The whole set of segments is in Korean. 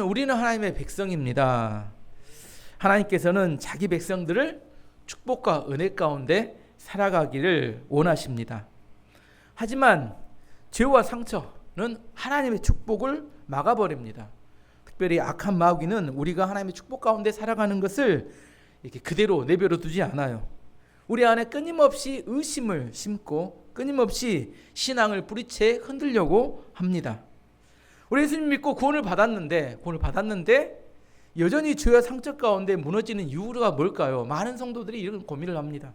우리는 하나님의 백성입니다. 하나님께서는 자기 백성들을 축복과 은혜 가운데 살아가기를 원하십니다. 하지만 죄와 상처는 하나님의 축복을 막아버립니다. 특별히 악한 마귀는 우리가 하나님의 축복 가운데 살아가는 것을 이렇게 그대로 내버려 두지 않아요. 우리 안에 끊임없이 의심을 심고 끊임없이 신앙을 뿌리채 흔들려고 합니다. 우리 예수님 믿고 구원을 받았는데 여전히 죄와 상처 가운데 무너지는 이유가 뭘까요? 많은 성도들이 이런 고민을 합니다.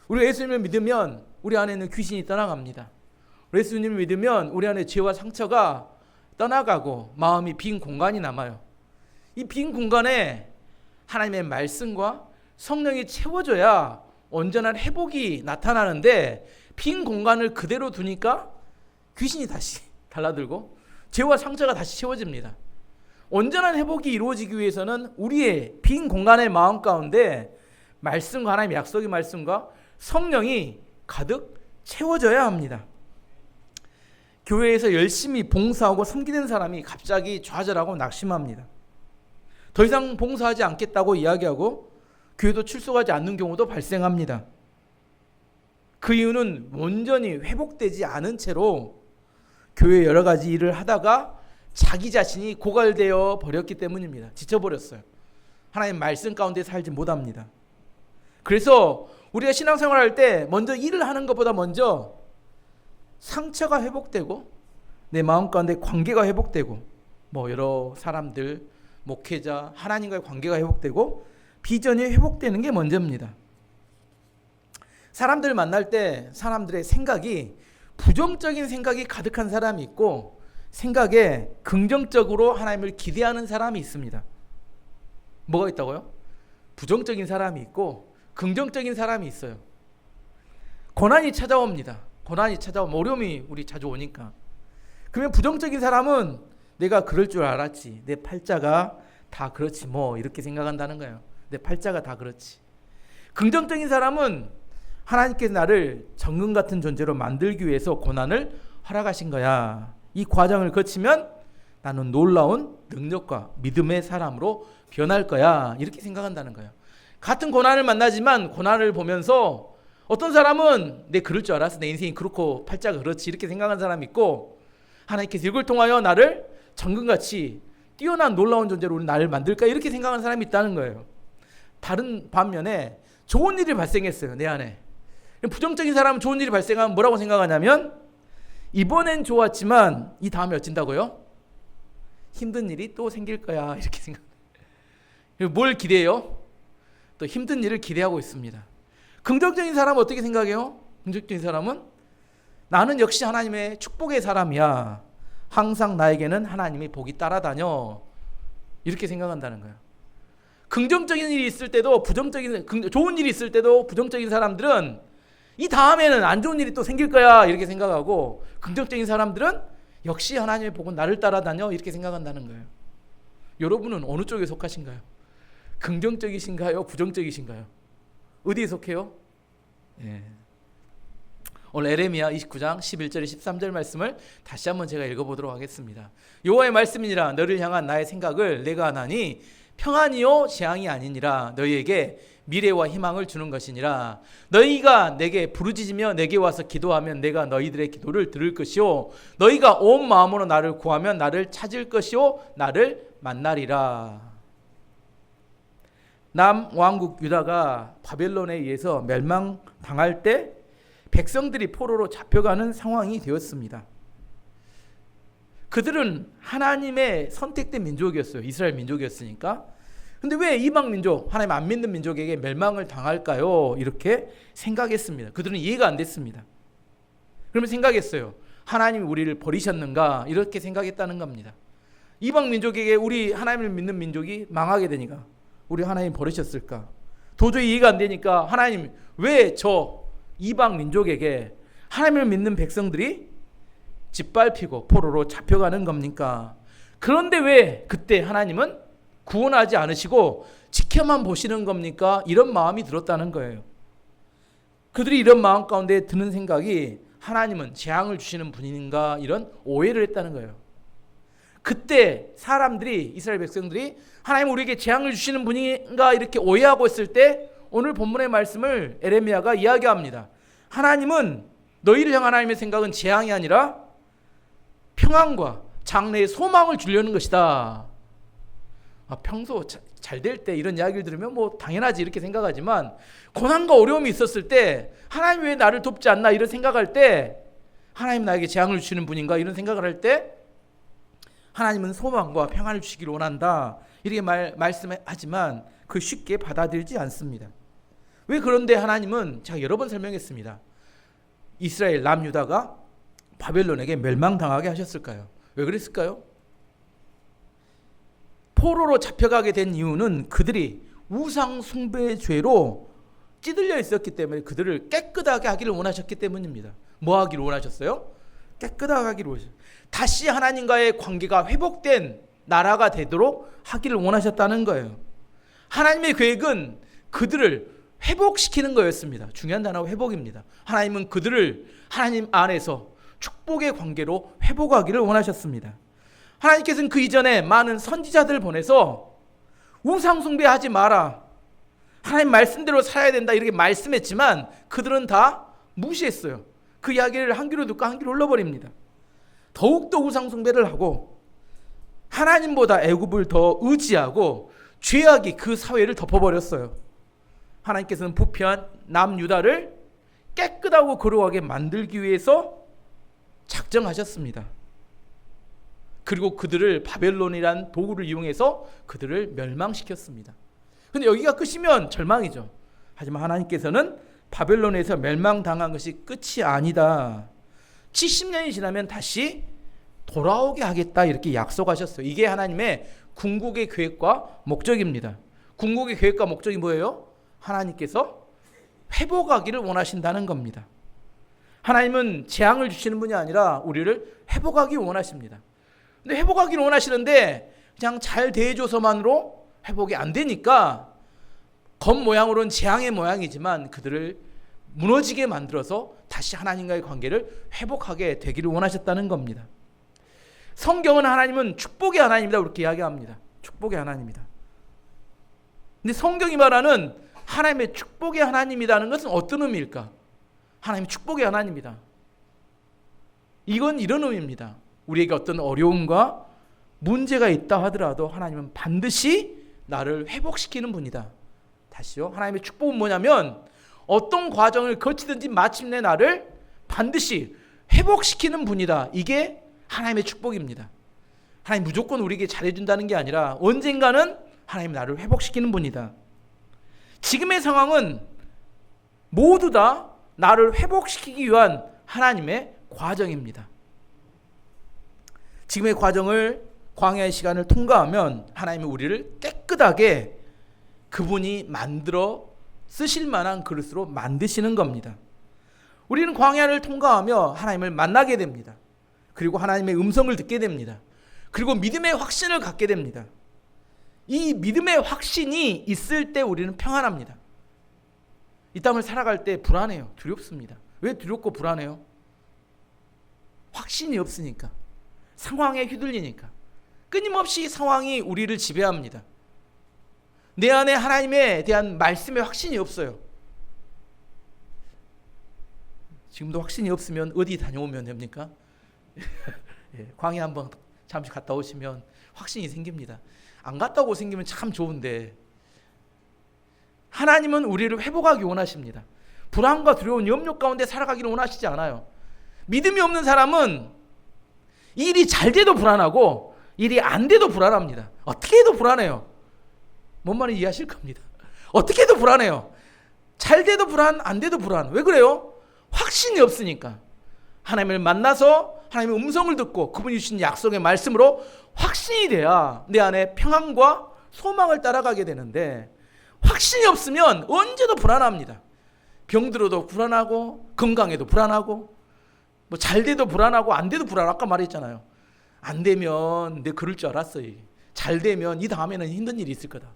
우리 예수님을 믿으면 우리 안에는 귀신이 떠나갑니다. 우리 예수님을 믿으면 우리 안에 죄와 상처가 떠나가고 마음이 빈 공간이 남아요. 이 빈 공간에 하나님의 말씀과 성령이 채워줘야 온전한 회복이 나타나는데 빈 공간을 그대로 두니까 귀신이 다시 달라들고 죄와 상처가 다시 채워집니다. 온전한 회복이 이루어지기 위해서는 우리의 빈 공간의 마음 가운데 말씀과 하나님의 약속의 말씀과 성령이 가득 채워져야 합니다. 교회에서 열심히 봉사하고 섬기는 사람이 갑자기 좌절하고 낙심합니다. 더 이상 봉사하지 않겠다고 이야기하고 교회도 출석하지 않는 경우도 발생합니다. 그 이유는 온전히 회복되지 않은 채로 교회 여러 가지 일을 하다가 자기 자신이 고갈되어 버렸기 때문입니다. 지쳐버렸어요. 하나님 말씀 가운데 살지 못합니다. 그래서 우리가 신앙생활할 때 먼저 일을 하는 것보다 먼저 상처가 회복되고 내 마음 가운데 관계가 회복되고 여러 사람들, 목회자, 하나님과의 관계가 회복되고 비전이 회복되는 게 먼저입니다. 사람들 만날 때 사람들의 생각이 부정적인 생각이 가득한 사람이 있고 생각에 긍정적으로 하나님을 기대하는 사람이 있습니다. 뭐가 있다고요? 부정적인 사람이 있고 긍정적인 사람이 있어요. 고난이 찾아옵니다. 고난이 찾아오면 어려움이 우리 자주 오니까. 그러면 부정적인 사람은 내가 그럴 줄 알았지. 내 팔자가 다 그렇지 이렇게 생각한다는 거예요. 내 팔자가 다 그렇지. 긍정적인 사람은 하나님께서 나를 정금 같은 존재로 만들기 위해서 고난을 허락하신 거야. 이 과정을 거치면 나는 놀라운 능력과 믿음의 사람으로 변할 거야. 이렇게 생각한다는 거예요. 같은 고난을 만나지만 고난을 보면서 어떤 사람은 내 그럴 줄 알았어. 내 인생이 그렇고 팔자가 그렇지. 이렇게 생각하는 사람이 있고 하나님께서 이걸 통하여 나를 정금같이 뛰어난 놀라운 존재로 나를 만들까 이렇게 생각하는 사람이 있다는 거예요. 다른 반면에 좋은 일이 발생했어요. 내 안에. 부정적인 사람은 좋은 일이 발생하면 뭐라고 생각하냐면 이번엔 좋았지만 이 다음에 어쩐다고요? 힘든 일이 또 생길 거야 이렇게 생각해요. 뭘 기대해요? 또 힘든 일을 기대하고 있습니다. 긍정적인 사람은 어떻게 생각해요? 긍정적인 사람은 나는 역시 하나님의 축복의 사람이야. 항상 나에게는 하나님의 복이 따라다녀. 이렇게 생각한다는 거예요. 긍정적인 일이 있을 때도 좋은 일이 있을 때도 부정적인 사람들은 이 다음에는 안 좋은 일이 또 생길 거야 이렇게 생각하고 긍정적인 사람들은 역시 하나님의 복은 나를 따라다녀 이렇게 생각한다는 거예요. 여러분은 어느 쪽에 속하신가요? 긍정적이신가요? 부정적이신가요? 어디에 속해요? 오늘 에레미야 29장 11절 13절 말씀을 다시 한번 제가 읽어보도록 하겠습니다. 여호와의 말씀이니라 너를 향한 나의 생각을 내가 아나니 평안이요 재앙이 아니니라 너희에게 미래와 희망을 주는 것이니라. 너희가 내게 부르짖으며 내게 와서 기도하면 내가 너희들의 기도를 들을 것이요 너희가 온 마음으로 나를 구하면 나를 찾을 것이요 나를 만나리라. 남왕국 유다가 바벨론에 의해서 멸망당할 때 백성들이 포로로 잡혀가는 상황이 되었습니다. 그들은 하나님의 선택된 민족이었어요. 이스라엘 민족이었으니까. 근데 왜 이방 민족, 하나님 안 믿는 민족에게 멸망을 당할까요? 이렇게 생각했습니다. 그들은 이해가 안 됐습니다. 그러면 생각했어요. 하나님이 우리를 버리셨는가? 이렇게 생각했다는 겁니다. 이방 민족에게 우리 하나님을 믿는 민족이 망하게 되니까 우리 하나님 버리셨을까? 도저히 이해가 안 되니까 하나님 왜 저 이방 민족에게 하나님을 믿는 백성들이 짓밟히고 포로로 잡혀가는 겁니까? 그런데 왜 그때 하나님은 구원하지 않으시고 지켜만 보시는 겁니까? 이런 마음이 들었다는 거예요. 그들이 이런 마음 가운데 드는 생각이 하나님은 재앙을 주시는 분인가 이런 오해를 했다는 거예요. 그때 사람들이, 이스라엘 백성들이 하나님 우리에게 재앙을 주시는 분인가 이렇게 오해하고 있을 때 오늘 본문의 말씀을 에레미야가 이야기합니다. 하나님은 너희를 향한 하나님의 생각은 재앙이 아니라 평안과 장래의 소망을 주려는 것이다. 평소 잘 될 때 이런 이야기를 들으면 뭐 당연하지 이렇게 생각하지만 고난과 어려움이 있었을 때 하나님 왜 나를 돕지 않나 이런 생각할 때 하나님 나에게 재앙을 주시는 분인가 이런 생각을 할 때 하나님은 소망과 평안을 주시기를 원한다 이렇게 말씀하지만 그 쉽게 받아들이지 않습니다. 왜 그런데 하나님은 제가 여러 번 설명했습니다. 이스라엘 남유다가 바벨론에게 멸망당하게 하셨을까요? 왜 그랬을까요? 포로로 잡혀가게 된 이유는 그들이 우상 숭배의 죄로 찌들려 있었기 때문에 그들을 깨끗하게 하기를 원하셨기 때문입니다. 뭐 하기를 원하셨어요? 깨끗하게 하기를 원하셨어요. 다시 하나님과의 관계가 회복된 나라가 되도록 하기를 원하셨다는 거예요. 하나님의 계획은 그들을 회복시키는 거였습니다. 중요한 단어가 회복입니다. 하나님은 그들을 하나님 안에서 축복의 관계로 회복하기를 원하셨습니다. 하나님께서는 그 이전에 많은 선지자들을 보내서 우상 숭배하지 마라, 하나님 말씀대로 살아야 된다 이렇게 말씀했지만 그들은 다 무시했어요. 그 이야기를 한 귀로 듣고 한 귀로 흘러버립니다. 더욱더 우상 숭배를 하고 하나님보다 애굽을 더 의지하고 죄악이 그 사회를 덮어버렸어요. 하나님께서는 부패한 남유다를 깨끗하고 거룩하게 만들기 위해서 작정하셨습니다. 그리고 그들을 바벨론이란 도구를 이용해서 그들을 멸망시켰습니다. 근데 여기가 끝이면 절망이죠. 하지만 하나님께서는 바벨론에서 멸망당한 것이 끝이 아니다. 70년이 지나면 다시 돌아오게 하겠다 이렇게 약속하셨어요. 이게 하나님의 궁극의 계획과 목적입니다. 궁극의 계획과 목적이 뭐예요? 하나님께서 회복하기를 원하신다는 겁니다. 하나님은 재앙을 주시는 분이 아니라 우리를 회복하기 원하십니다. 근데 회복하기를 원하시는데 그냥 잘 대해줘서만으로 회복이 안 되니까 겉모양으로는 재앙의 모양이지만 그들을 무너지게 만들어서 다시 하나님과의 관계를 회복하게 되기를 원하셨다는 겁니다. 성경은 하나님은 축복의 하나님이다 그렇게 이야기합니다. 축복의 하나님이다. 근데 성경이 말하는 하나님의 축복의 하나님이라는 것은 어떤 의미일까? 하나님의 축복의 하나님이다. 이건 이런 의미입니다. 우리에게 어떤 어려움과 문제가 있다 하더라도 하나님은 반드시 나를 회복시키는 분이다. 다시요. 하나님의 축복은 뭐냐면 어떤 과정을 거치든지 마침내 나를 반드시 회복시키는 분이다. 이게 하나님의 축복입니다. 하나님 무조건 우리에게 잘해준다는 게 아니라 언젠가는 하나님 나를 회복시키는 분이다. 지금의 상황은 모두 다 나를 회복시키기 위한 하나님의 과정입니다. 지금의 과정을 광야의 시간을 통과하면 하나님은 우리를 깨끗하게 그분이 만들어 쓰실 만한 그릇으로 만드시는 겁니다. 우리는 광야를 통과하며 하나님을 만나게 됩니다. 그리고 하나님의 음성을 듣게 됩니다. 그리고 믿음의 확신을 갖게 됩니다. 이 믿음의 확신이 있을 때 우리는 평안합니다. 이 땅을 살아갈 때 불안해요. 두렵습니다. 왜 두렵고 불안해요? 확신이 없으니까. 상황에 휘둘리니까. 끊임없이 상황이 우리를 지배합니다. 내 안에 하나님에 대한 말씀의 확신이 없어요. 지금도 확신이 없으면 어디 다녀오면 됩니까? 광야 한번 잠시 갔다 오시면 확신이 생깁니다. 안 갔다 오고 생기면 참 좋은데 하나님은 우리를 회복하기 원하십니다. 불안과 두려운 염려 가운데 살아가기를 원하시지 않아요. 믿음이 없는 사람은 일이 잘 돼도 불안하고 일이 안 돼도 불안합니다. 어떻게 해도 불안해요. 뭔 말인지 이해하실 겁니다. 어떻게 해도 불안해요. 잘 돼도 불안, 안 돼도 불안. 왜 그래요? 확신이 없으니까. 하나님을 만나서 하나님의 음성을 듣고 그분이 주신 약속의 말씀으로 확신이 돼야 내 안에 평안과 소망을 따라가게 되는데 확신이 없으면 언제도 불안합니다. 병들어도 불안하고 건강해도 불안하고 뭐 잘 돼도 불안하고 안 돼도 불안하고 아까 말했잖아요. 안 되면 내 그럴 줄 알았어요. 잘 되면 이 다음에는 힘든 일이 있을 거다.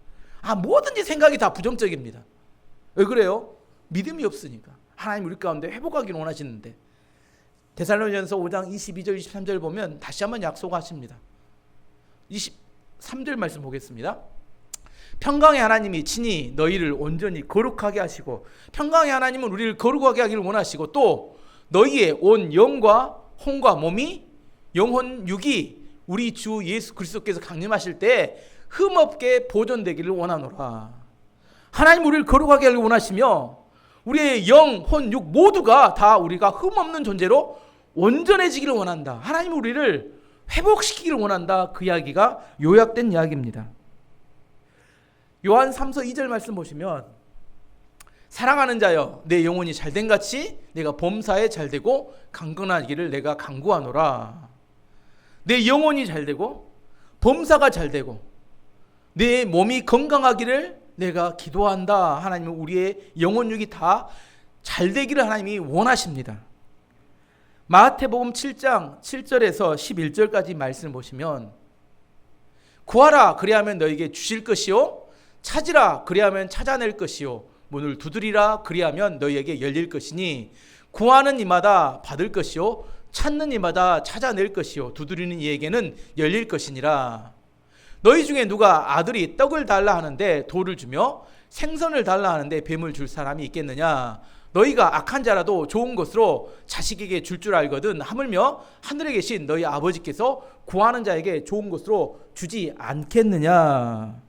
뭐든지 생각이 다 부정적입니다. 왜 그래요? 믿음이 없으니까. 하나님 우리 가운데 회복하기를 원하시는데 데살로니가서 5장 22절 23절 보면 다시 한번 약속하십니다. 23절 말씀 보겠습니다. 평강의 하나님이 친히 너희를 온전히 거룩하게 하시고, 평강의 하나님은 우리를 거룩하게 하기를 원하시고, 또 너희의 온 영과 혼과 몸이 영혼 육이 우리 주 예수 그리스도께서 강림하실 때 흠없게 보존되기를 원하노라. 하나님 우리를 거룩하게 하기를 원하시며 우리의 영, 혼, 육 모두가 다 우리가 흠없는 존재로 온전해지기를 원한다. 하나님 우리를 회복시키기를 원한다. 그 이야기가 요약된 이야기입니다. 요한 3서 2절 말씀 보시면, 사랑하는 자여 내 영혼이 잘된 같이 내가 범사에 잘되고 강건하기를 내가 간구하노라. 내 영혼이 잘되고 범사가 잘되고 내 몸이 건강하기를 내가 기도한다. 하나님은 우리의 영혼육이 다 잘되기를 하나님이 원하십니다. 마태복음 7장 7절에서 11절까지 말씀을 보시면, 구하라 그리하면 너에게 주실 것이요, 찾으라 그리하면 찾아낼 것이요, 문을 두드리라 그리하면 너희에게 열릴 것이니 구하는 이마다 받을 것이요 찾는 이마다 찾아낼 것이요 두드리는 이에게는 열릴 것이니라. 너희 중에 누가 아들이 떡을 달라 하는데 돌을 주며 생선을 달라 하는데 뱀을 줄 사람이 있겠느냐? 너희가 악한 자라도 좋은 것으로 자식에게 줄 알거든 하물며 하늘에 계신 너희 아버지께서 구하는 자에게 좋은 것으로 주지 않겠느냐?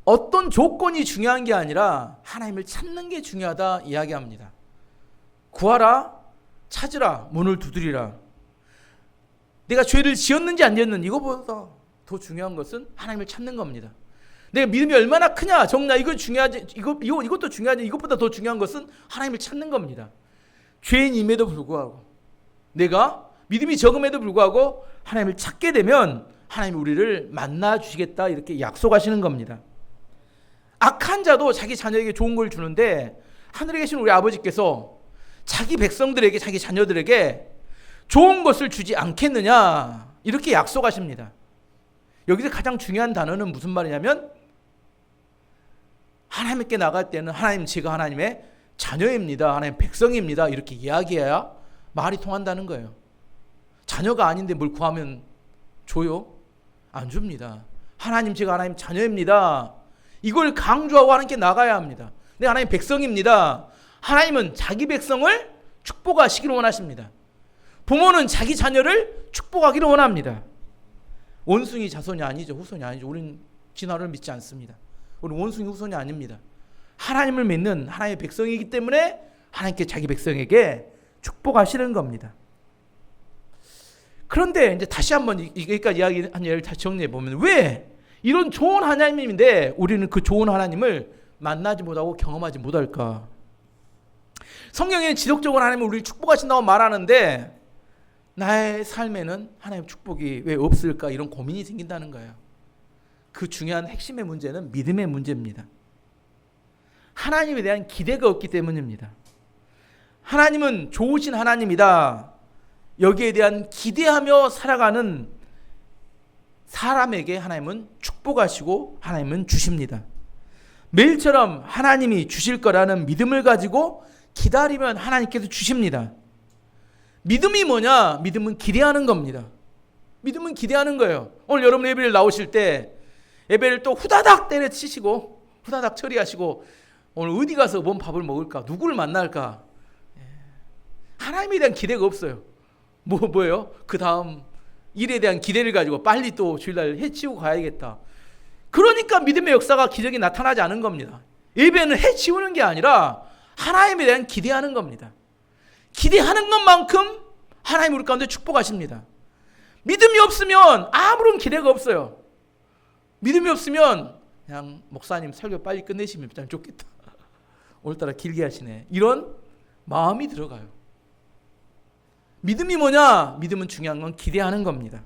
어떤 조건이 중요한 게 아니라 하나님을 찾는 게 중요하다 이야기합니다. 구하라, 찾으라, 문을 두드리라. 내가 죄를 지었는지 안 지었는지 이거보다 더 중요한 것은 하나님을 찾는 겁니다. 내가 믿음이 얼마나 크냐, 적냐, 이거 중요하지, 이것도 중요하지, 이것보다 더 중요한 것은 하나님을 찾는 겁니다. 죄인임에도 불구하고, 내가 믿음이 적음에도 불구하고 하나님을 찾게 되면 하나님이 우리를 만나 주시겠다 이렇게 약속하시는 겁니다. 악한 자도 자기 자녀에게 좋은 걸 주는데 하늘에 계신 우리 아버지께서 자기 백성들에게, 자기 자녀들에게 좋은 것을 주지 않겠느냐 이렇게 약속하십니다. 여기서 가장 중요한 단어는 무슨 말이냐면, 하나님께 나갈 때는 하나님, 제가 하나님의 자녀입니다, 하나님 백성입니다 이렇게 이야기해야 말이 통한다는 거예요. 자녀가 아닌데 뭘 구하면 줘요? 안 줍니다. 하나님, 제가 하나님 자녀입니다, 이걸 강조하고 하나님께 나가야 합니다. 내가 하나님 백성입니다. 하나님은 자기 백성을 축복하시기를 원하십니다. 부모는 자기 자녀를 축복하기를 원합니다. 원숭이 자손이 아니죠. 후손이 아니죠. 우리는 진화를 믿지 않습니다. 우리는 원숭이 후손이 아닙니다. 하나님을 믿는 하나님의 백성이기 때문에 하나님께 자기 백성에게 축복하시는 겁니다. 그런데 이제 다시 한번 여기까지 이야기한 예를 다시 정리해 보면, 왜 이런 좋은 하나님인데 우리는 그 좋은 하나님을 만나지 못하고 경험하지 못할까? 성경에는 지속적으로 하나님은 우리를 축복하신다고 말하는데 나의 삶에는 하나님의 축복이 왜 없을까? 이런 고민이 생긴다는 거예요. 그 중요한 핵심의 문제는 믿음의 문제입니다. 하나님에 대한 기대가 없기 때문입니다. 하나님은 좋으신 하나님이다, 여기에 대한 기대하며 살아가는 사람에게 하나님은 축복하시고 하나님은 주십니다. 매일처럼 하나님이 주실 거라는 믿음을 가지고 기다리면 하나님께서 주십니다. 믿음이 뭐냐? 믿음은 기대하는 겁니다. 믿음은 기대하는 거예요. 오늘 여러분 예배를 나오실 때 예배를 또 후다닥 때려치시고 후다닥 처리하시고 오늘 어디 가서 뭔 밥을 먹을까? 누구를 만날까? 하나님에 대한 기대가 없어요. 뭐예요? 그 다음 일에 대한 기대를 가지고 빨리 또 주일날 해치우고 가야겠다. 그러니까 믿음의 역사가, 기적이 나타나지 않은 겁니다. 예배는 해치우는 게 아니라 하나님에 대한 기대하는 겁니다. 기대하는 것만큼 하나님 우리 가운데 축복하십니다. 믿음이 없으면 아무런 기대가 없어요. 믿음이 없으면 그냥 목사님 설교 빨리 끝내시면 참 좋겠다, 오늘따라 길게 하시네, 이런 마음이 들어가요. 믿음이 뭐냐? 믿음은 중요한 건 기대하는 겁니다.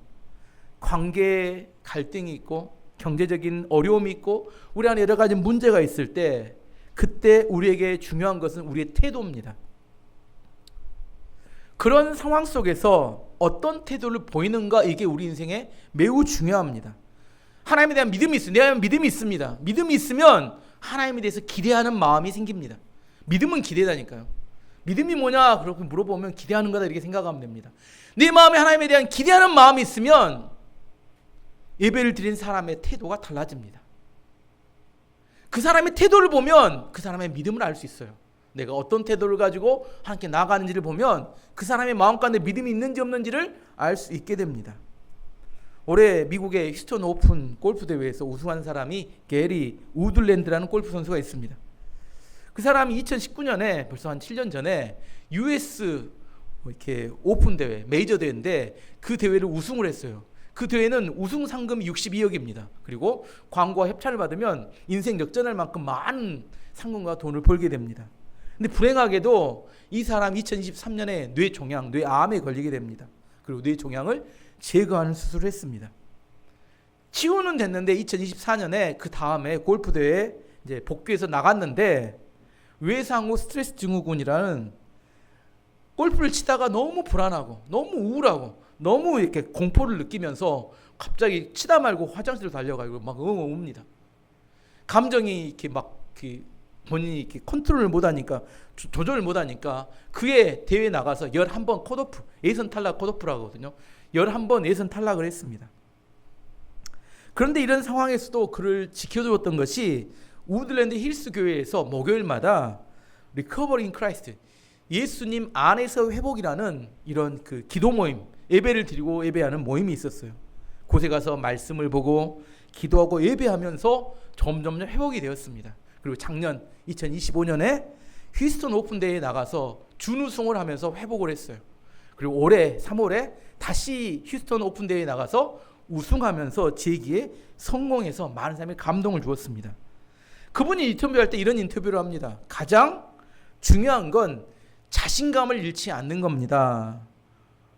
관계에 갈등이 있고 경제적인 어려움이 있고 우리 안에 여러 가지 문제가 있을 때, 그때 우리에게 중요한 것은 우리의 태도입니다. 그런 상황 속에서 어떤 태도를 보이는가, 이게 우리 인생에 매우 중요합니다. 하나님에 대한 믿음이 있어요. 내가 믿음이 있습니다. 믿음이 있으면 하나님에 대해서 기대하는 마음이 생깁니다. 믿음은 기대다니까요. 믿음이 뭐냐 그렇게 물어보면 기대하는 거다 이렇게 생각하면 됩니다. 내 마음에 하나님에 대한 기대하는 마음이 있으면 예배를 드린 사람의 태도가 달라집니다. 그 사람의 태도를 보면 그 사람의 믿음을 알 수 있어요. 내가 어떤 태도를 가지고 하나님께 나아가는지를 보면 그 사람의 마음 가운데 믿음이 있는지 없는지를 알 수 있게 됩니다. 올해 미국의 휴스턴 오픈 골프 대회에서 우승한 사람이 게리 우들랜드라는 골프 선수가 있습니다. 그 사람이 2019년에 벌써 한 7년 전에 US 이렇게 오픈 대회, 메이저 대회인데 그 대회를 우승을 했어요. 그 대회는 우승 상금이 62억입니다. 그리고 광고와 협찬을 받으면 인생 역전할 만큼 많은 상금과 돈을 벌게 됩니다. 근데 불행하게도 이 사람 2023년에 뇌종양, 뇌암에 걸리게 됩니다. 그리고 뇌종양을 제거하는 수술을 했습니다. 치유는 됐는데 2024년에 그 다음에 골프 대회에 이제 복귀해서 나갔는데 외상후 스트레스 증후군이라는 골프를 치다가 너무 불안하고 너무 우울하고 너무 이렇게 공포를 느끼면서 갑자기 치다 말고 화장실로 달려가고 막 웁니다. 감정이 이렇게 막 본인이 이렇게 컨트롤을 못하니까 조절을 못하니까 그의 대회 나가서 11번 컷오프, 예선 탈락 컷오프라고 하거든요. 11번 예선 탈락을 했습니다. 그런데 이런 상황에서도 그를 지켜주었던 것이 우드랜드 힐스 교회에서 목요일마다 리커버링 크라이스트, 예수님 안에서 회복이라는 이런 그 기도 모임, 예배를 드리고 예배하는 모임이 있었어요. 곳에 가서 말씀을 보고 기도하고 예배하면서 점점 회복이 되었습니다. 그리고 작년 2025년에 휴스턴 오픈 대회에 나가서 준우승을 하면서 회복을 했어요. 그리고 올해 3월에 다시 휴스턴 오픈 대회에 나가서 우승하면서 재기에 성공해서 많은 사람이 감동을 주었습니다. 그분이 인터뷰할 때 이런 인터뷰를 합니다. 가장 중요한 건 자신감을 잃지 않는 겁니다.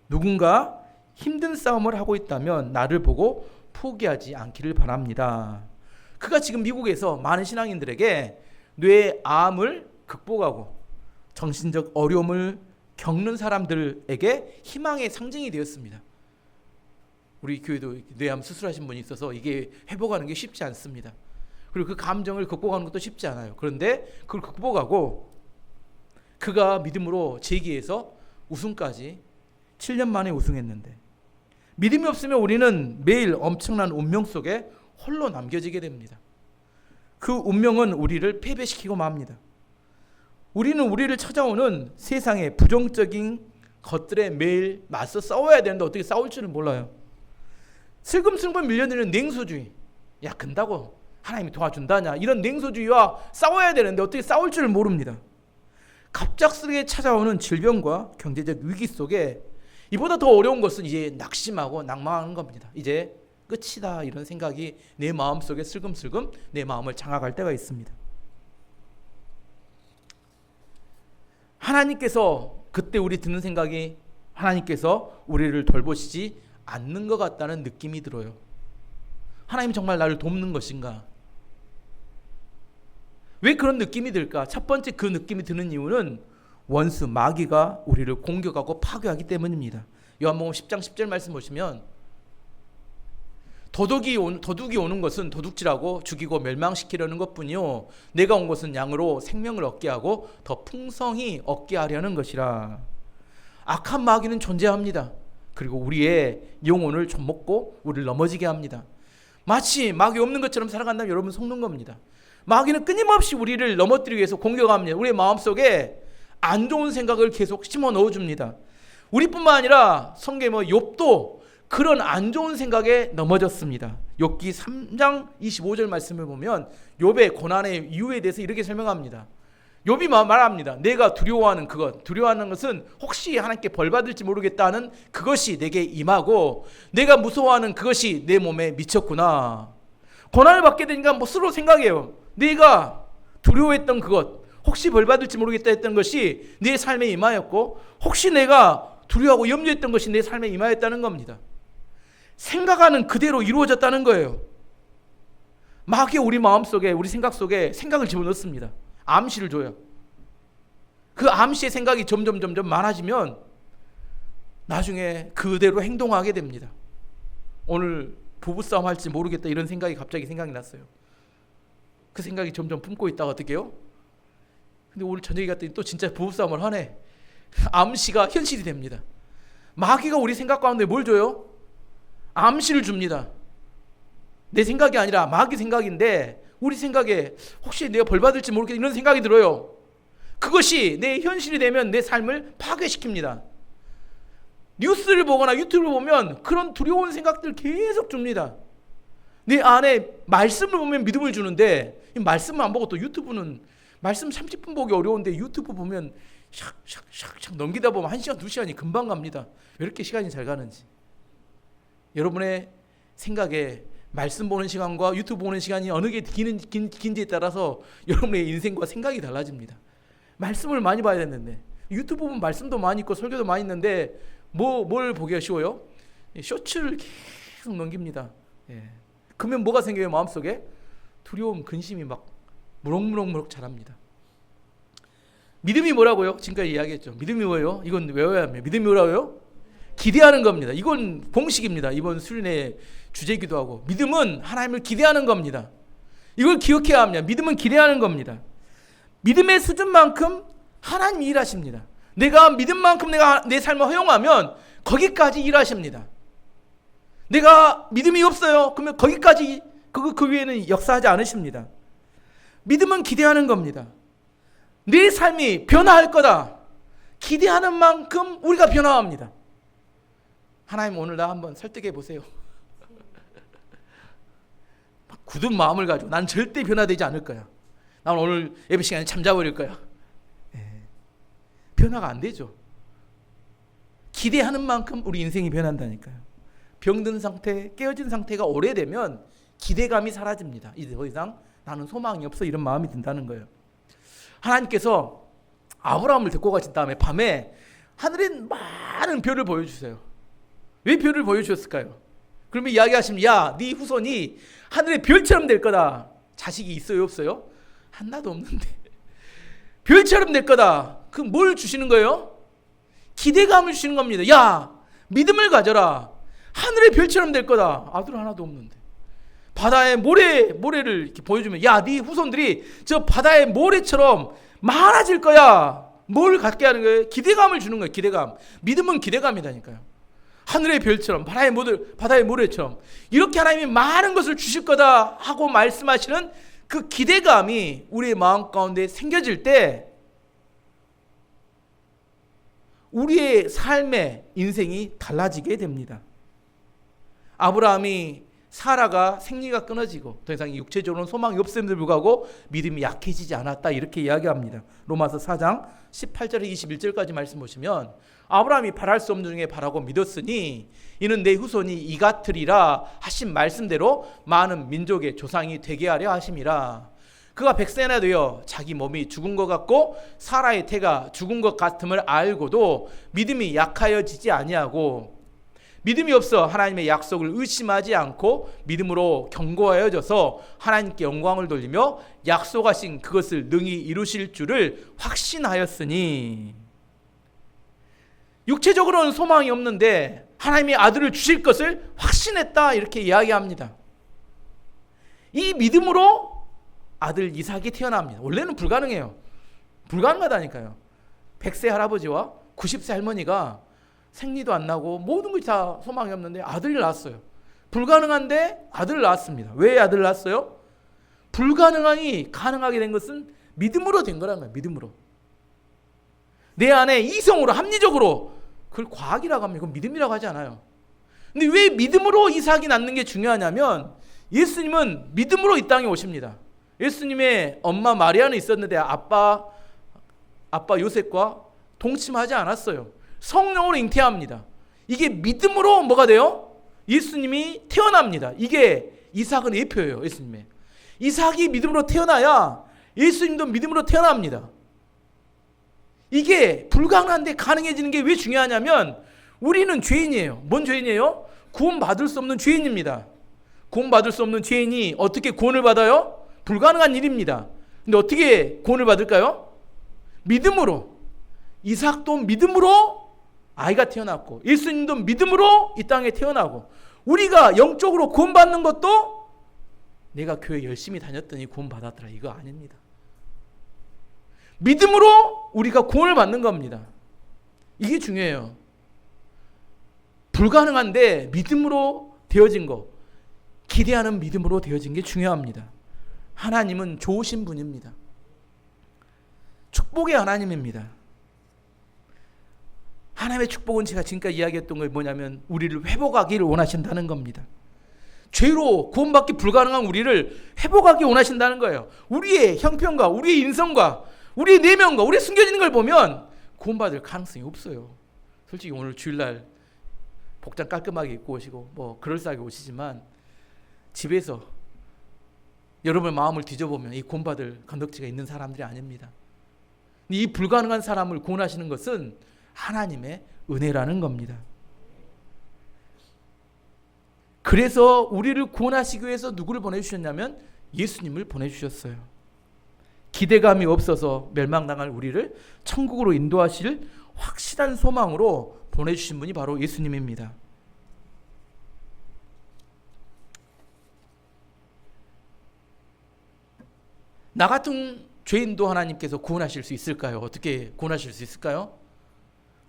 누군가 힘든 싸움을 하고 있다면 나를 보고 포기하지 않기를 바랍니다. 그가 지금 미국에서 많은 신앙인들에게 뇌암을 극복하고 정신적 어려움을 겪는 사람들에게 희망의 상징이 되었습니다. 우리 교회도 뇌암 수술하신 분이 있어서 이게 회복하는 게 쉽지 않습니다. 그리고 그 감정을 극복하는 것도 쉽지 않아요. 그런데 그걸 극복하고 그가 믿음으로 재기해서 우승까지 7년 만에 우승했는데 믿음이 없으면 우리는 매일 엄청난 운명 속에 홀로 남겨지게 됩니다. 그 운명은 우리를 패배시키고 맙니다. 우리는 우리를 찾아오는 세상의 부정적인 것들에 매일 맞서 싸워야 되는데 어떻게 싸울 줄을 몰라요. 슬금슬금 밀려드는 냉소주의, 야 근다고 하나님이 도와준다냐 이런 냉소주의와 싸워야 되는데 어떻게 싸울 줄을 모릅니다. 갑작스레 찾아오는 질병과 경제적 위기 속에 이보다 더 어려운 것은 이제 낙심하고 낭망하는 겁니다. 이제 끝이다 이런 생각이 내 마음속에 슬금슬금 내 마음을 장악할 때가 있습니다. 하나님께서 그때 우리 드는 생각이 하나님께서 우리를 돌보시지 않는 것 같다는 느낌이 들어요. 하나님 정말 나를 돕는 것인가? 왜 그런 느낌이 들까? 첫 번째 그 느낌이 드는 이유는 원수 마귀가 우리를 공격하고 파괴하기 때문입니다. 요한복음 10장 10절 말씀 보시면 도둑이 오는 것은 도둑질하고 죽이고 멸망시키려는 것뿐이요 내가 온 것은 양으로 생명을 얻게 하고 더 풍성히 얻게 하려는 것이라. 악한 마귀는 존재합니다. 그리고 우리의 영혼을 좀먹고 우리를 넘어지게 합니다. 마치 마귀 없는 것처럼 살아간다면 여러분 속는 겁니다. 마귀는 끊임없이 우리를 넘어뜨리기 위해서 공격합니다. 우리의 마음속에 안 좋은 생각을 계속 심어 넣어줍니다. 우리뿐만 아니라 성경에 욥도 그런 안 좋은 생각에 넘어졌습니다. 욥기 3장 25절 말씀을 보면 욥의 고난의 이유에 대해서 이렇게 설명합니다. 욥이 말합니다. 내가 두려워하는 그것, 두려워하는 것은 혹시 하나님께 벌 받을지 모르겠다는 그것이 내게 임하고 내가 무서워하는 그것이 내 몸에 미쳤구나. 고난을 받게 되니까 스스로 생각해요. 내가 두려워했던 그것, 혹시 벌 받을지 모르겠다 했던 것이 내 삶에 임하였고 혹시 내가 두려워하고 염려했던 것이 내 삶에 임하였다는 겁니다. 생각하는 그대로 이루어졌다는 거예요. 마귀가 우리 마음속에 우리 생각 속에 생각을 집어넣습니다. 암시를 줘요. 그 암시의 생각이 점점 많아지면 나중에 그대로 행동하게 됩니다. 오늘 부부싸움 할지 모르겠다 이런 생각이 갑자기 생각이 났어요. 그 생각이 점점 품고 있다가 어떻게 해요? 근데 오늘 저녁에 갔더니 또 진짜 부부싸움을 하네. 암시가 현실이 됩니다. 마귀가 우리 생각 가운데 뭘 줘요? 암시를 줍니다. 내 생각이 아니라 마귀 생각인데 우리 생각에 혹시 내가 벌 받을지 모르겠다 이런 생각이 들어요. 그것이 내 현실이 되면 내 삶을 파괴시킵니다. 뉴스를 보거나 유튜브를 보면 그런 두려운 생각들 계속 줍니다. 내 안에 말씀을 보면 믿음을 주는데 이 말씀을 안 보고 또 유튜브는 말씀 30분 보기 어려운데 유튜브 보면 샥샥샥샥 넘기다 보면 1시간 2시간이 금방 갑니다. 왜 이렇게 시간이 잘 가는지. 여러분의 생각에 말씀 보는 시간과 유튜브 보는 시간이 어느 게 긴지에 따라서 여러분의 인생과 생각이 달라집니다. 말씀을 많이 봐야 되는데 유튜브 보면 말씀도 많이 있고 설교도 많이 있는데 뭘 보기가 쉬워요? 쇼츠를 계속 넘깁니다. 그러면 뭐가 생겨요? 마음속에 두려움, 근심이 막 무럭무럭 자랍니다. 믿음이 뭐라고요? 지금까지 이야기했죠. 믿음이 뭐예요? 이건 외워야 합니다. 믿음이 뭐라고요? 기대하는 겁니다. 이건 공식입니다. 이번 수련회 주제이기도 하고 믿음은 하나님을 기대하는 겁니다. 이걸 기억해야 합니다. 믿음은 기대하는 겁니다. 믿음의 수준만큼 하나님이 일하십니다. 내가 믿음만큼 내가 내 삶을 허용하면 거기까지 일하십니다. 내가 믿음이 없어요. 그러면 거기까지 그 위에는 역사하지 않으십니다. 믿음은 기대하는 겁니다. 내 삶이 변화할 거다. 기대하는 만큼 우리가 변화합니다. 하나님 오늘 나 한번 설득해 보세요. 굳은 마음을 가지고 난 절대 변화되지 않을 거야. 난 오늘 예배 시간에 잠자버릴 거야. 변화가 안 되죠. 기대하는 만큼 우리 인생이 변한다니까요. 병든 상태, 깨어진 상태가 오래되면 기대감이 사라집니다. 이제 더 이상 나는 소망이 없어 이런 마음이 든다는 거예요. 하나님께서 아브라함을 데리고 가신 다음에 밤에 하늘에 많은 별을 보여주세요. 왜 별을 보여주셨을까요? 그러면 이야기하시면 야, 네 후손이 하늘의 별처럼 될 거다. 자식이 있어요 없어요? 하나도 없는데 별처럼 될 거다. 그럼 뭘 주시는 거예요? 기대감을 주시는 겁니다. 야, 믿음을 가져라. 하늘의 별처럼 될 거다. 아들 하나도 없는데 바다의 모래를 이렇게 보여주면 야, 네 후손들이 저 바다의 모래처럼 많아질 거야. 뭘 갖게 하는 거예요? 기대감을 주는 거예요. 기대감. 믿음은 기대감이다니까요. 하늘의 별처럼 바다의 모래처럼 이렇게 하나님이 많은 것을 주실 거다 하고 말씀하시는 그 기대감이 우리의 마음 가운데 생겨질 때 우리의 삶의 인생이 달라지게 됩니다. 아브라함이 사라가 생리가 끊어지고 더 이상 육체적으로는 소망이 없음에도 불구하고 믿음이 약해지지 않았다 이렇게 이야기합니다. 로마서 4장 18절에 21절까지 말씀 보시면 아브라함이 바랄 수 없는 중에 바라고 믿었으니 이는 내 후손이 이 같으리라 하신 말씀대로 많은 민족의 조상이 되게 하려 하심이라. 그가 100세나 되어 자기 몸이 죽은 것 같고 사라의 태가 죽은 것 같음을 알고도 믿음이 약하여지지 아니하고 믿음이 없어 하나님의 약속을 의심하지 않고 믿음으로 견고하여져서 하나님께 영광을 돌리며 약속하신 그것을 능히 이루실 줄을 확신하였으니. 육체적으로는 소망이 없는데 하나님이 아들을 주실 것을 확신했다 이렇게 이야기합니다. 이 믿음으로 아들 이삭이 태어납니다. 원래는 불가능해요. 불가능하다니까요. 100세 할아버지와 90세 할머니가 생리도 안 나고 모든 것이 다 소망이 없는데 아들을 낳았어요. 불가능한데 아들을 낳았습니다. 왜 아들을 낳았어요? 불가능하니 가능하게 된 것은 믿음으로 된 거란 말이에요. 믿음으로. 내 안에 이성으로 합리적으로 그걸 과학이라고 합니다. 그건 믿음이라고 하지 않아요. 근데 왜 믿음으로 이삭이 낳는 게 중요하냐면 예수님은 믿음으로 이 땅에 오십니다. 예수님의 엄마 마리아는 있었는데 아빠 요셉과 동침하지 않았어요. 성령으로 잉태합니다. 이게 믿음으로 뭐가 돼요? 예수님이 태어납니다. 이게 이삭은 예표예요. 예수님의 이삭이 믿음으로 태어나야 예수님도 믿음으로 태어납니다. 이게 불가능한데 가능해지는 게 왜 중요하냐면 우리는 죄인이에요. 뭔 죄인이에요? 구원받을 수 없는 죄인입니다. 구원받을 수 없는 죄인이 어떻게 구원을 받아요? 불가능한 일입니다. 근데 어떻게 구원을 받을까요? 믿음으로. 이삭도 믿음으로 아이가 태어났고 예수님도 믿음으로 이 땅에 태어나고 우리가 영적으로 구원받는 것도 내가 교회 열심히 다녔더니 구원받았더라 이거 아닙니다. 믿음으로 우리가 구원을 받는 겁니다. 이게 중요해요. 불가능한데 믿음으로 되어진 거, 기대하는 믿음으로 되어진 게 중요합니다. 하나님은 좋으신 분입니다. 축복의 하나님입니다. 하나님의 축복은 제가 지금까지 이야기했던 게 뭐냐면 우리를 회복하기를 원하신다는 겁니다. 죄로 구원받기 불가능한 우리를 회복하기 원하신다는 거예요. 우리의 형편과 우리의 인성과 우리의 내면과 우리의 숨겨져 있는 걸 보면 구원받을 가능성이 없어요. 솔직히 오늘 주일날 복장 깔끔하게 입고 오시고 뭐 그럴싸하게 오시지만 집에서 여러분의 마음을 뒤져보면 이 구원받을 건덕지가 있는 사람들이 아닙니다. 이 불가능한 사람을 구원하시는 것은 하나님의 은혜라는 겁니다. 그래서 우리를 구원하시기 위해서 누구를 보내주셨냐면 예수님을 보내주셨어요. 기대감이 없어서 멸망당할 우리를 천국으로 인도하실 확실한 소망으로 보내주신 분이 바로 예수님입니다. 나 같은 죄인도 하나님께서 구원하실 수 있을까요? 어떻게 구원하실 수 있을까요?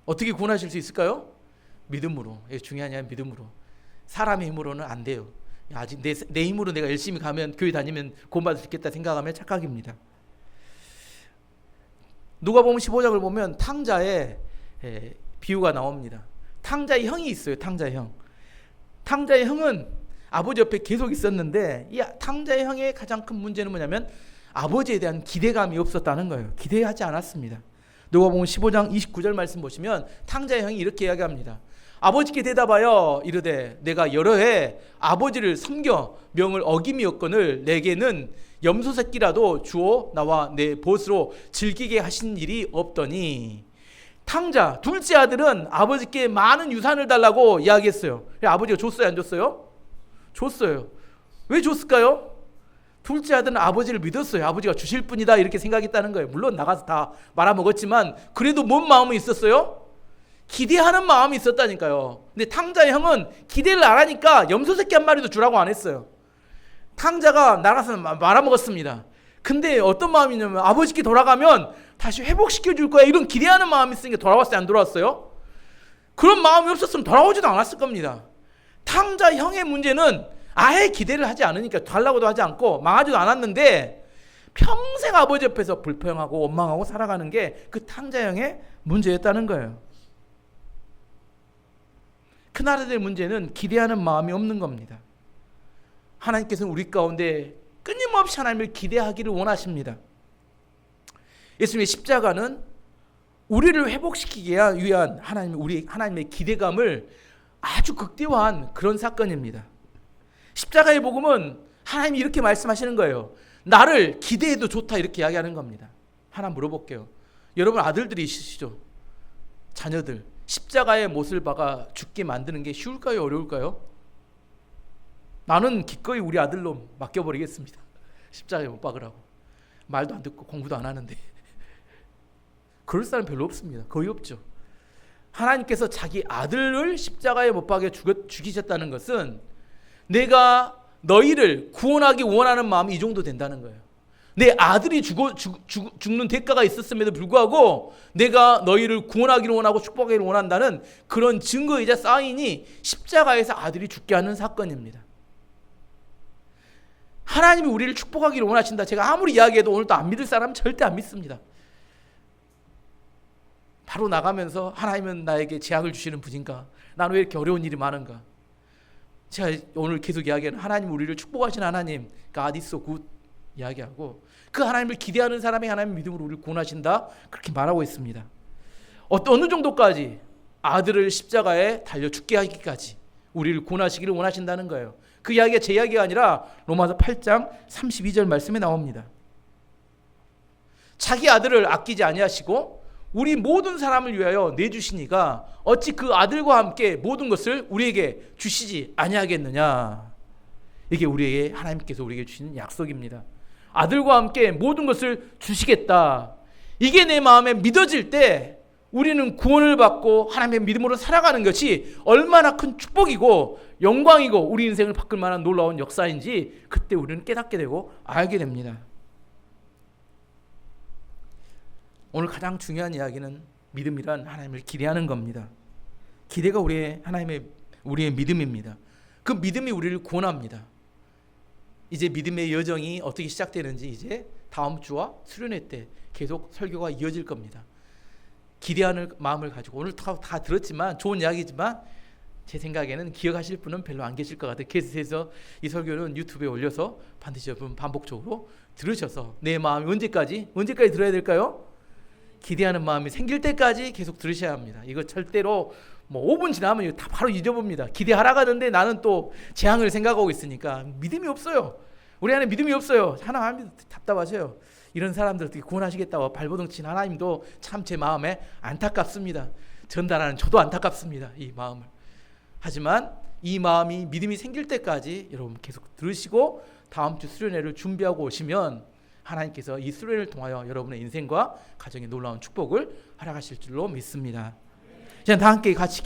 어떻게 구원하실 수 있을까요? 믿음으로. 이게 중요하냐? 믿음으로. 사람의 힘으로는 안 돼요. 아직 내 힘으로 내가 열심히 가면 교회 다니면 구원받을 수 있겠다 생각하면 착각입니다. 누가복음 15장을 보면 탕자의 비유가 나옵니다. 탕자의 형이 있어요. 탕자의 형. 탕자의 형은 아버지 옆에 계속 있었는데 이 탕자의 형의 가장 큰 문제는 뭐냐면 아버지에 대한 기대감이 없었다는 거예요. 기대하지 않았습니다. 누가복음 15장 29절 말씀 보시면 탕자의 형이 이렇게 이야기합니다. 아버지께 대답하여 이르되 내가 여러 해 아버지를 섬겨 명을 어김이 없거늘 내게는 염소 새끼라도 주어 나와 내 벗으로 즐기게 하신 일이 없더니 탕자 둘째 아들은 아버지께 많은 유산을 달라고 이야기했어요. 아버지가 줬어요? 안 줬어요? 줬어요. 왜 줬을까요? 둘째 아들은 아버지를 믿었어요. 아버지가 주실 분이다 이렇게 생각했다는 거예요. 물론 나가서 다 말아먹었지만 그래도 뭔 마음이 있었어요? 기대하는 마음이 있었다니까요. 근데 탕자의 형은 기대를 안 하니까 염소 새끼 한 마리도 주라고 안 했어요. 탕자가 나가서 말아먹었습니다. 근데 어떤 마음이냐면 아버지께 돌아가면 다시 회복시켜 줄 거야 이런 기대하는 마음이 있으니까 돌아왔어요? 안 돌아왔어요? 그런 마음이 없었으면 돌아오지도 않았을 겁니다. 탕자 형의 문제는 아예 기대를 하지 않으니까 달라고도 하지 않고 망하지도 않았는데 평생 아버지 옆에서 불평하고 원망하고 살아가는 게 그 탕자 형의 문제였다는 거예요. 그날의 문제는 기대하는 마음이 없는 겁니다. 하나님께서는 우리 가운데 끊임없이 하나님을 기대하기를 원하십니다. 예수님의 십자가는 우리를 회복시키기 위한 하나님의 기대감을 아주 극대화한 그런 사건입니다. 십자가의 복음은 하나님이 이렇게 말씀하시는 거예요. 나를 기대해도 좋다 이렇게 이야기하는 겁니다. 하나 물어볼게요. 여러분 아들들이 있으시죠? 자녀들. 십자가의 못을 박아 죽게 만드는 게 쉬울까요? 어려울까요? 나는 기꺼이 우리 아들로 맡겨버리겠습니다. 십자가에 못 박으라고. 말도 안 듣고 공부도 안 하는데. 그럴 사람 별로 없습니다. 거의 없죠. 하나님께서 자기 아들을 십자가에 못 박아 죽이셨다는 것은 내가 너희를 구원하기 원하는 마음이 이 정도 된다는 거예요. 내 아들이 죽는 대가가 있었음에도 불구하고 내가 너희를 구원하기를 원하고 축복하기를 원한다는 그런 증거이자 사인이 십자가에서 아들이 죽게 하는 사건입니다. 하나님이 우리를 축복하기를 원하신다. 제가 아무리 이야기해도 오늘도 안 믿을 사람은 절대 안 믿습니다. 바로 나가면서 하나님은 나에게 재앙을 주시는 분인가? 나는 왜 이렇게 어려운 일이 많은가? 제가 오늘 계속 이야기하는 하나님 우리를 축복하신 하나님 God is so good 이야기하고 그 하나님을 기대하는 사람이 하나님 믿음으로 우리를 구원하신다 그렇게 말하고 있습니다. 어느 정도까지? 아들을 십자가에 달려 죽게 하기까지 우리를 구원하시기를 원하신다는 거예요. 그 이야기가 제 이야기가 아니라 로마서 8장 32절 말씀에 나옵니다. 자기 아들을 아끼지 아니하시고 우리 모든 사람을 위하여 내주시니가 어찌 그 아들과 함께 모든 것을 우리에게 주시지 아니하겠느냐. 이게 우리에게 하나님께서 우리에게 주시는 약속입니다. 아들과 함께 모든 것을 주시겠다. 이게 내 마음에 믿어질 때 우리는 구원을 받고 하나님의 믿음으로 살아가는 것이 얼마나 큰 축복이고 영광이고 우리 인생을 바꿀 만한 놀라운 역사인지 그때 우리는 깨닫게 되고 알게 됩니다. 오늘 가장 중요한 이야기는 믿음이란 하나님을 기대하는 겁니다. 기대가 우리의 믿음입니다. 그 믿음이 우리를 구원합니다. 이제 믿음의 여정이 어떻게 시작되는지 이제 다음 주와 수련회 때 계속 설교가 이어질 겁니다. 기대하는 마음을 가지고 오늘 다 들었지만 좋은 이야기지만 제 생각에는 기억하실 분은 별로 안 계실 것 같아요. 그래서 이 설교는 유튜브에 올려서 반드시 여러분 반복적으로 들으셔서 내 마음이 언제까지 들어야 될까요? 기대하는 마음이 생길 때까지 계속 들으셔야 합니다. 이거 절대로 5분 지나면 이거 다 바로 잊어봅니다. 기대하라고 하는데 나는 또 재앙을 생각하고 있으니까 믿음이 없어요. 우리 안에 믿음이 없어요. 하나님도 답답하셔요. 이런 사람들 어떻게 구원하시겠다고 발버둥 친 하나님도 참 제 마음에 안타깝습니다. 전달하는 저도 안타깝습니다. 이 마음을. 하지만 이 마음이 믿음이 생길 때까지 여러분 계속 들으시고 다음 주 수련회를 준비하고 오시면 하나님께서 이 수련회를 통하여 여러분의 인생과 가정에 놀라운 축복을 허락하실 줄로 믿습니다. 자, 다 함께 같이